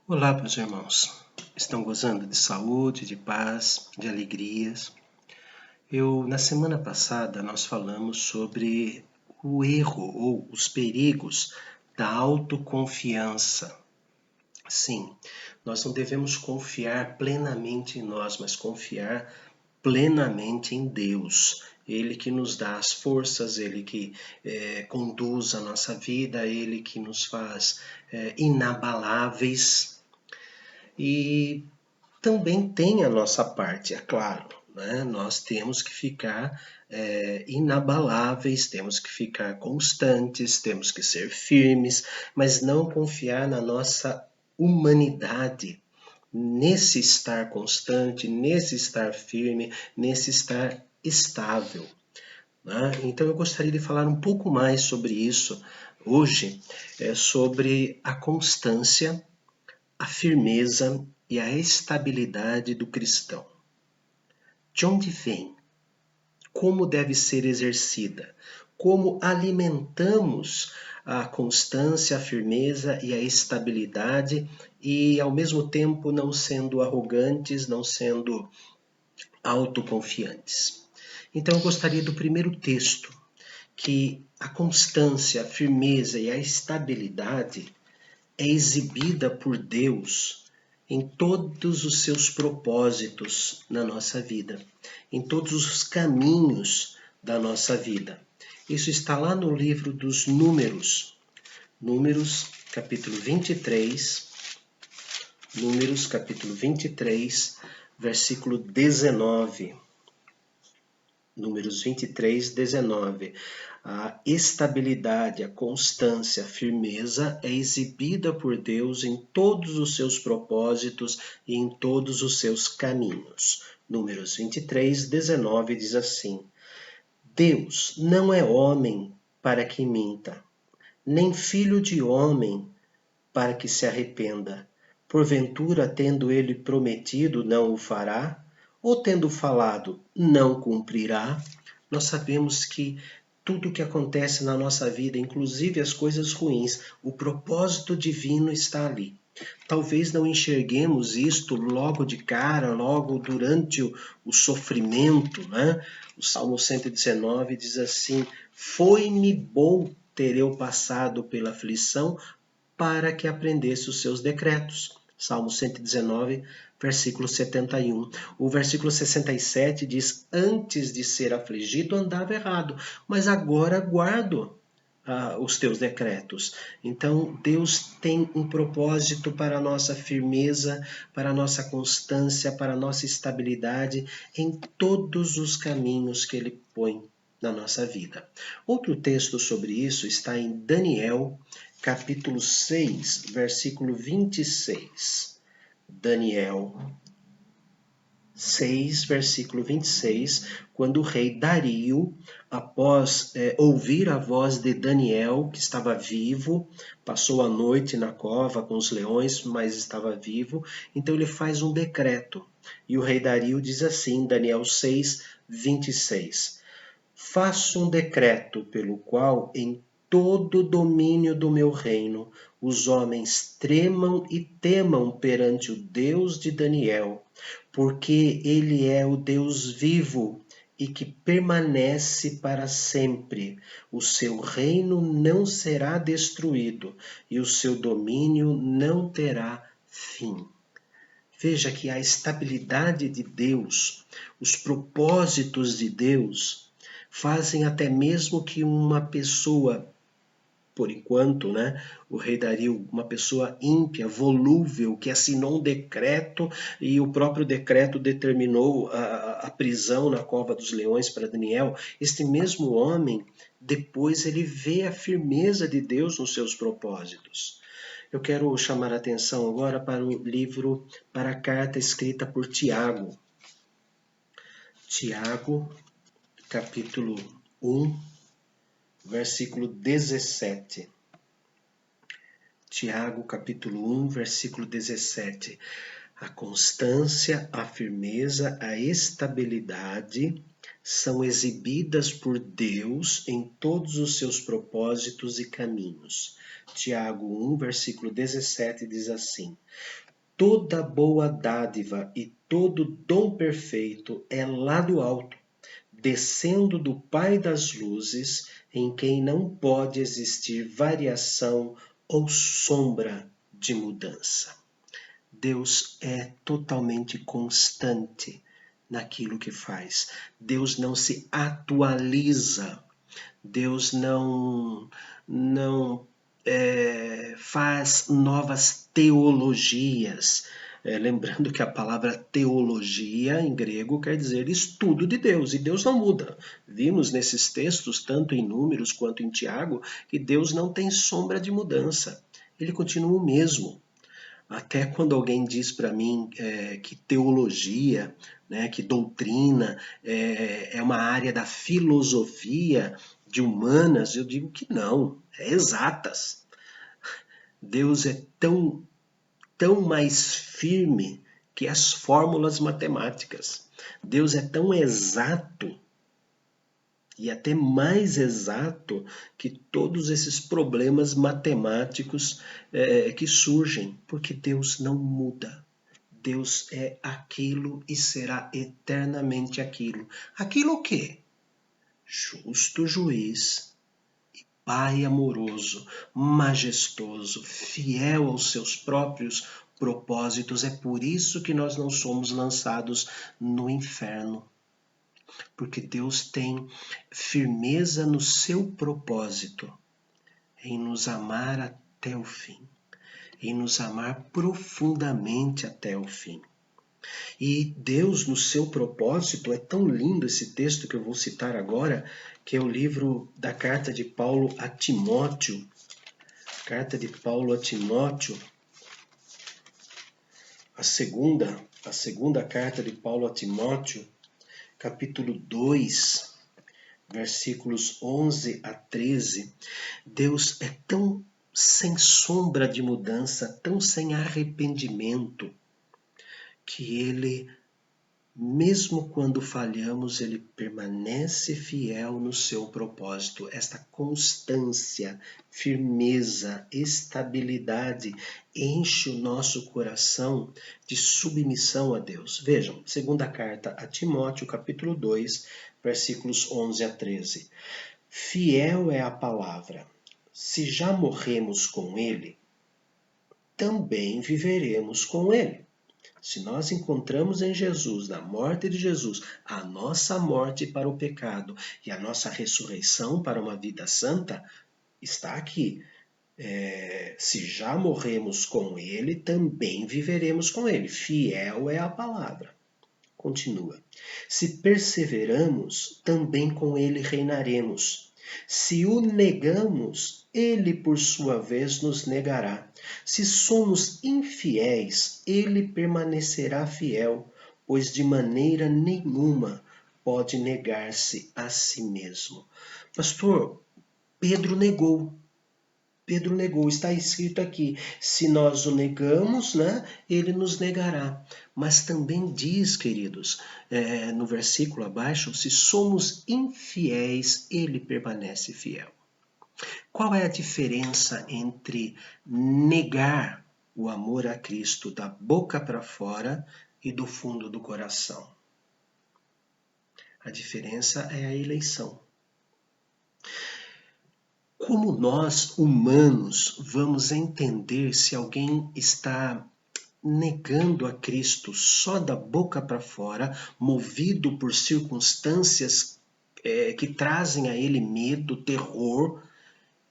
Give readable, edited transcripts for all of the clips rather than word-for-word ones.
Olá, meus irmãos. Estão gozando de saúde, de paz, de alegrias? Na semana passada, nós falamos sobre o erro ou os perigos da autoconfiança. Sim, nós não devemos confiar plenamente em nós, mas confiar plenamente em Deus. Ele que nos dá as forças, Ele que conduz a nossa vida, Ele que nos faz inabaláveis. E também tem a nossa parte, é claro, né? Nós temos que ficar inabaláveis, temos que ficar constantes, temos que ser firmes, mas não confiar na nossa humanidade, nesse estar constante, nesse estar firme, nesse estar estável. Né? Então eu gostaria de falar um pouco mais sobre isso hoje, sobre a constância, a firmeza e a estabilidade do cristão. De onde vem? Como deve ser exercida? Como alimentamos a constância, a firmeza e a estabilidade e, ao mesmo tempo, não sendo arrogantes, não sendo autoconfiantes? Então, eu gostaria do primeiro texto, que a constância, a firmeza e a estabilidade é exibida por Deus em todos os seus propósitos na nossa vida, em todos os caminhos da nossa vida. Isso está lá no livro dos Números, Números capítulo 23, Números capítulo 23, versículo 19. Números 23, 19. A estabilidade, a constância, a firmeza é exibida por Deus em todos os seus propósitos e em todos os seus caminhos. Números 23, 19 diz assim: Deus não é homem para que minta, nem filho de homem para que se arrependa. Porventura, tendo ele prometido, não o fará? Ou tendo falado, não cumprirá? Nós sabemos que tudo o que acontece na nossa vida, inclusive as coisas ruins, o propósito divino está ali. Talvez não enxerguemos isto logo de cara, logo durante o sofrimento, né? O Salmo 119 diz assim: Foi-me bom ter eu passado pela aflição, para que aprendesse os seus decretos. Salmo 119, versículo 71. O versículo 67 diz: Antes de ser afligido andava errado, mas agora guardo os teus decretos. Então, Deus tem um propósito para a nossa firmeza, para a nossa constância, para a nossa estabilidade em todos os caminhos que Ele põe na nossa vida. Outro texto sobre isso está em Daniel, capítulo 6, versículo 26. Daniel 6, versículo 26, quando o rei Dario, após ouvir a voz de Daniel, que estava vivo, passou a noite na cova com os leões, mas estava vivo, então ele faz um decreto. E o rei Dario diz assim, Daniel 6, 26, Faço um decreto pelo qual em todo o domínio do meu reino os homens tremam e temam perante o Deus de Daniel, porque ele é o Deus vivo e que permanece para sempre. O seu reino não será destruído e o seu domínio não terá fim. Veja que a estabilidade de Deus, os propósitos de Deus, fazem até mesmo que uma pessoa, por enquanto, né, o rei Dario, uma pessoa ímpia, volúvel, que assinou um decreto e o próprio decreto determinou a prisão na cova dos leões para Daniel, este mesmo homem, depois ele vê a firmeza de Deus nos seus propósitos. Eu quero chamar a atenção agora para o livro, para a carta escrita por Tiago. Tiago, capítulo 1, versículo 17. Tiago, capítulo 1, versículo 17. A constância, a firmeza, a estabilidade são exibidas por Deus em todos os seus propósitos e caminhos. Tiago 1, versículo 17 diz assim: toda boa dádiva e todo dom perfeito é lá do alto, descendo do Pai das luzes, em quem não pode existir variação ou sombra de mudança. Deus é totalmente constante naquilo que faz. Deus não se atualiza. Deus não faz novas teologias. Lembrando que a palavra teologia em grego quer dizer estudo de Deus, e Deus não muda. Vimos nesses textos, tanto em Números quanto em Tiago, que Deus não tem sombra de mudança. Ele continua o mesmo. Até quando alguém diz para mim que teologia, né, que doutrina é uma área da filosofia, de humanas, eu digo que não, é exatas. Deus é tão mais firme que as fórmulas matemáticas. Deus é tão exato e até mais exato que todos esses problemas matemáticos que surgem, porque Deus não muda. Deus é aquilo e será eternamente aquilo. Aquilo o quê? Justo juiz, Pai amoroso, majestoso, fiel aos seus próprios propósitos. É por isso que nós não somos lançados no inferno. Porque Deus tem firmeza no seu propósito em nos amar até o fim, em nos amar profundamente até o fim. E Deus, no seu propósito, é tão lindo esse texto que eu vou citar agora, que é o livro da carta de Paulo a Timóteo. Carta de Paulo a Timóteo, a segunda carta de Paulo a Timóteo, capítulo 2, versículos 11 a 13. Deus é tão sem sombra de mudança, tão sem arrependimento, que Ele, mesmo quando falhamos, Ele permanece fiel no seu propósito. Esta constância, firmeza, estabilidade enche o nosso coração de submissão a Deus. Vejam, segunda carta a Timóteo, capítulo 2, versículos 11 a 13. Fiel é a palavra. Se já morremos com Ele, também viveremos com Ele. Se nós encontramos em Jesus, na morte de Jesus, a nossa morte para o pecado e a nossa ressurreição para uma vida santa, está aqui. Se já morremos com Ele, também viveremos com Ele. Fiel é a palavra. Continua. Se perseveramos, também com Ele reinaremos. Se o negamos, Ele por sua vez nos negará. Se somos infiéis, Ele permanecerá fiel, pois de maneira nenhuma pode negar-se a si mesmo. Pastor, Pedro negou. Pedro negou, está escrito aqui, se nós o negamos, né, ele nos negará. Mas também diz, queridos, no versículo abaixo, se somos infiéis, ele permanece fiel. Qual é a diferença entre negar o amor a Cristo da boca para fora e do fundo do coração? A diferença é a eleição. Como nós, humanos, vamos entender se alguém está negando a Cristo só da boca para fora, movido por circunstâncias que trazem a ele medo, terror,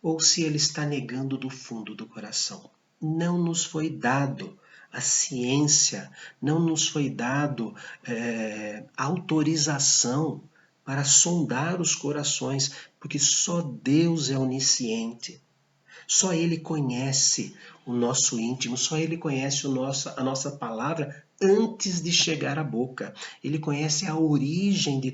ou se ele está negando do fundo do coração? Não nos foi dado a ciência, não nos foi dado autorização para sondar os corações, porque só Deus é onisciente. Só Ele conhece o nosso íntimo, só Ele conhece a nossa palavra antes de chegar à boca. Ele conhece a origem de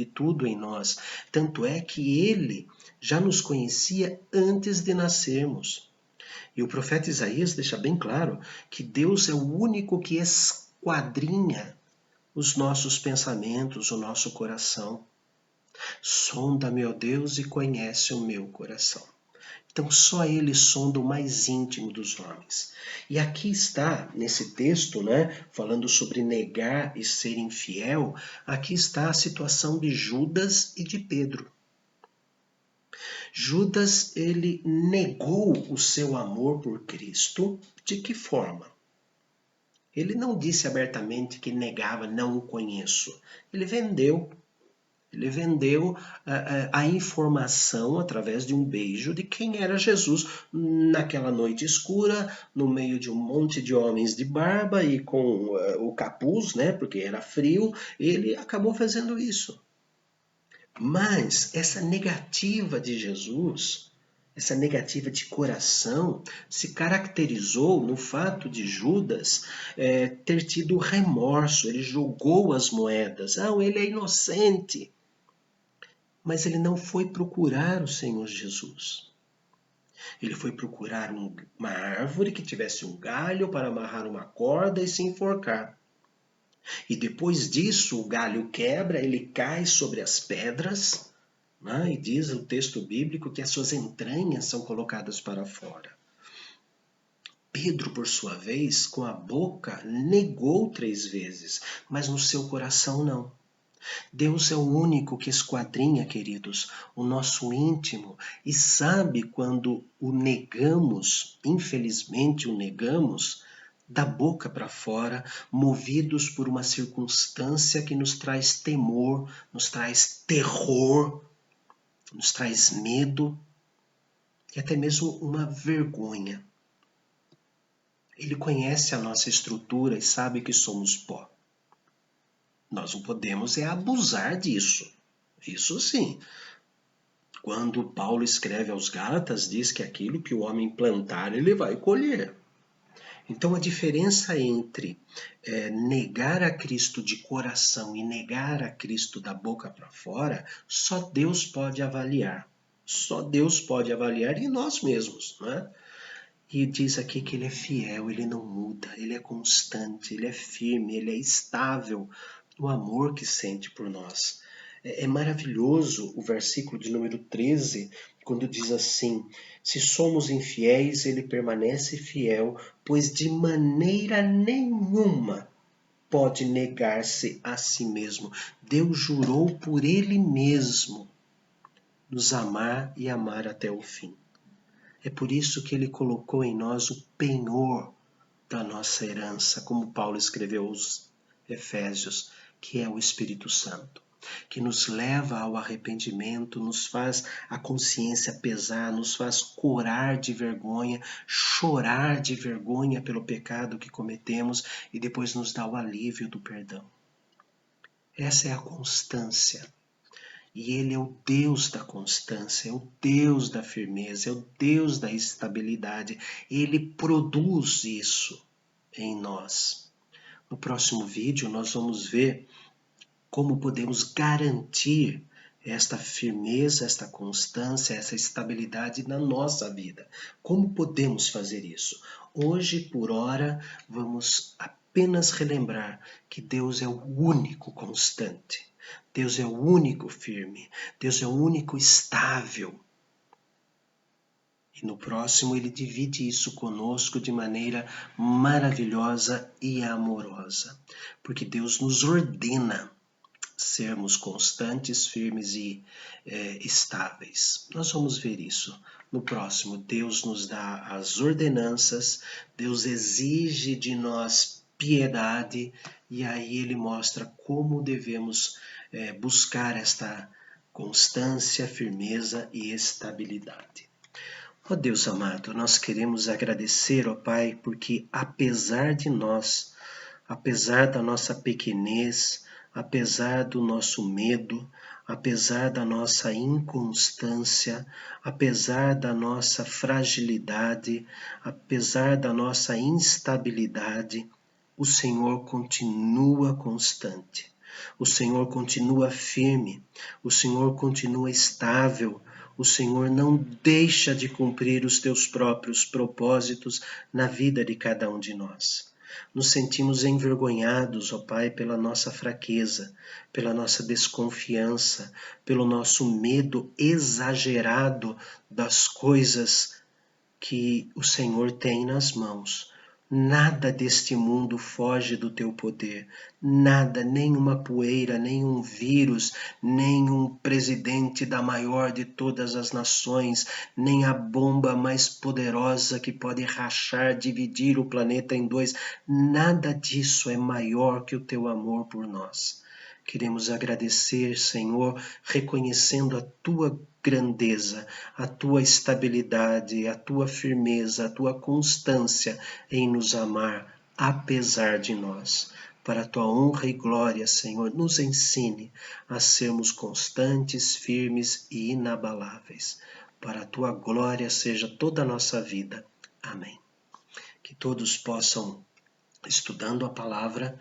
tudo em nós. Tanto é que Ele já nos conhecia antes de nascermos. E o profeta Isaías deixa bem claro que Deus é o único que esquadrinha os nossos pensamentos, o nosso coração. Sonda-me, ó Deus, e conhece o meu coração. Então, só Ele sonda o mais íntimo dos homens. E aqui está, nesse texto, falando sobre negar e ser infiel, aqui está a situação de Judas e de Pedro. Judas, ele negou o seu amor por Cristo. De que forma? Ele não disse abertamente que negava, não o conheço. Ele vendeu a informação através de um beijo de quem era Jesus naquela noite escura, no meio de um monte de homens de barba e com o capuz, porque era frio, ele acabou fazendo isso. Mas essa negativa de Jesus, essa negativa de coração, se caracterizou no fato de Judas ter tido remorso, ele jogou as moedas. Ah, ele é inocente. Mas ele não foi procurar o Senhor Jesus. Ele foi procurar uma árvore que tivesse um galho para amarrar uma corda e se enforcar. E depois disso, o galho quebra, ele cai sobre as pedras, e diz o texto bíblico que as suas entranhas são colocadas para fora. Pedro, por sua vez, com a boca, negou 3 vezes, mas no seu coração não. Deus é o único que esquadrinha, queridos, o nosso íntimo e sabe quando o negamos, infelizmente o negamos, da boca para fora, movidos por uma circunstância que nos traz temor, nos traz terror, nos traz medo e até mesmo uma vergonha. Ele conhece a nossa estrutura e sabe que somos pó. Nós não podemos abusar disso. Isso sim. Quando Paulo escreve aos Gálatas, diz que aquilo que o homem plantar, ele vai colher. Então a diferença entre negar a Cristo de coração e negar a Cristo da boca para fora, só Deus pode avaliar. Só Deus pode avaliar e nós mesmos, E diz aqui que ele é fiel, ele não muda, ele é constante, ele é firme, ele é estável no amor que sente por nós. É maravilhoso o versículo de número 13, quando diz assim: se somos infiéis, ele permanece fiel, pois de maneira nenhuma pode negar-se a si mesmo. Deus jurou por ele mesmo nos amar e amar até o fim. É por isso que ele colocou em nós o penhor da nossa herança, como Paulo escreveu aos Efésios, que é o Espírito Santo, que nos leva ao arrependimento, nos faz a consciência pesar, nos faz corar de vergonha, chorar de vergonha pelo pecado que cometemos e depois nos dá o alívio do perdão. Essa é a constância. E Ele é o Deus da constância, é o Deus da firmeza, é o Deus da estabilidade. Ele produz isso em nós. No próximo vídeo nós vamos ver como podemos garantir esta firmeza, esta constância, essa estabilidade na nossa vida. Como podemos fazer isso? Hoje, por hora, vamos apenas relembrar que Deus é o único constante. Deus é o único firme. Deus é o único estável. E no próximo ele divide isso conosco de maneira maravilhosa e amorosa. Porque Deus nos ordena sermos constantes, firmes e estáveis. Nós vamos ver isso no próximo. Deus nos dá as ordenanças, Deus exige de nós piedade e aí Ele mostra como devemos buscar esta constância, firmeza e estabilidade. Ó Deus amado, nós queremos agradecer, ó Pai, porque apesar de nós, apesar da nossa pequenez, apesar do nosso medo, apesar da nossa inconstância, apesar da nossa fragilidade, apesar da nossa instabilidade, o Senhor continua constante. O Senhor continua firme, o Senhor continua estável, o Senhor não deixa de cumprir os teus próprios propósitos na vida de cada um de nós. Nos sentimos envergonhados, ó Pai, pela nossa fraqueza, pela nossa desconfiança, pelo nosso medo exagerado das coisas que o Senhor tem nas mãos. Nada deste mundo foge do teu poder. Nada, nenhuma poeira, nenhum vírus, nenhum presidente da maior de todas as nações, nem a bomba mais poderosa que pode rachar, dividir o planeta em dois. Nada disso é maior que o teu amor por nós. Queremos agradecer, Senhor, reconhecendo a tua grandeza, a tua estabilidade, a tua firmeza, a tua constância em nos amar, apesar de nós. Para a tua honra e glória, Senhor, nos ensine a sermos constantes, firmes e inabaláveis. Para a tua glória seja toda a nossa vida. Amém. Que todos possam, estudando a palavra,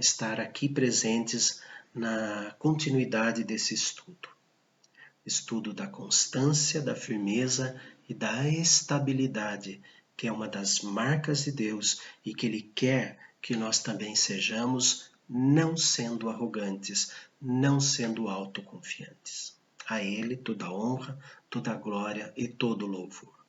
estar aqui presentes na continuidade desse estudo. Estudo da constância, da firmeza e da estabilidade, que é uma das marcas de Deus e que Ele quer que nós também sejamos, não sendo arrogantes, não sendo autoconfiantes. A Ele toda a honra, toda a glória e todo o louvor.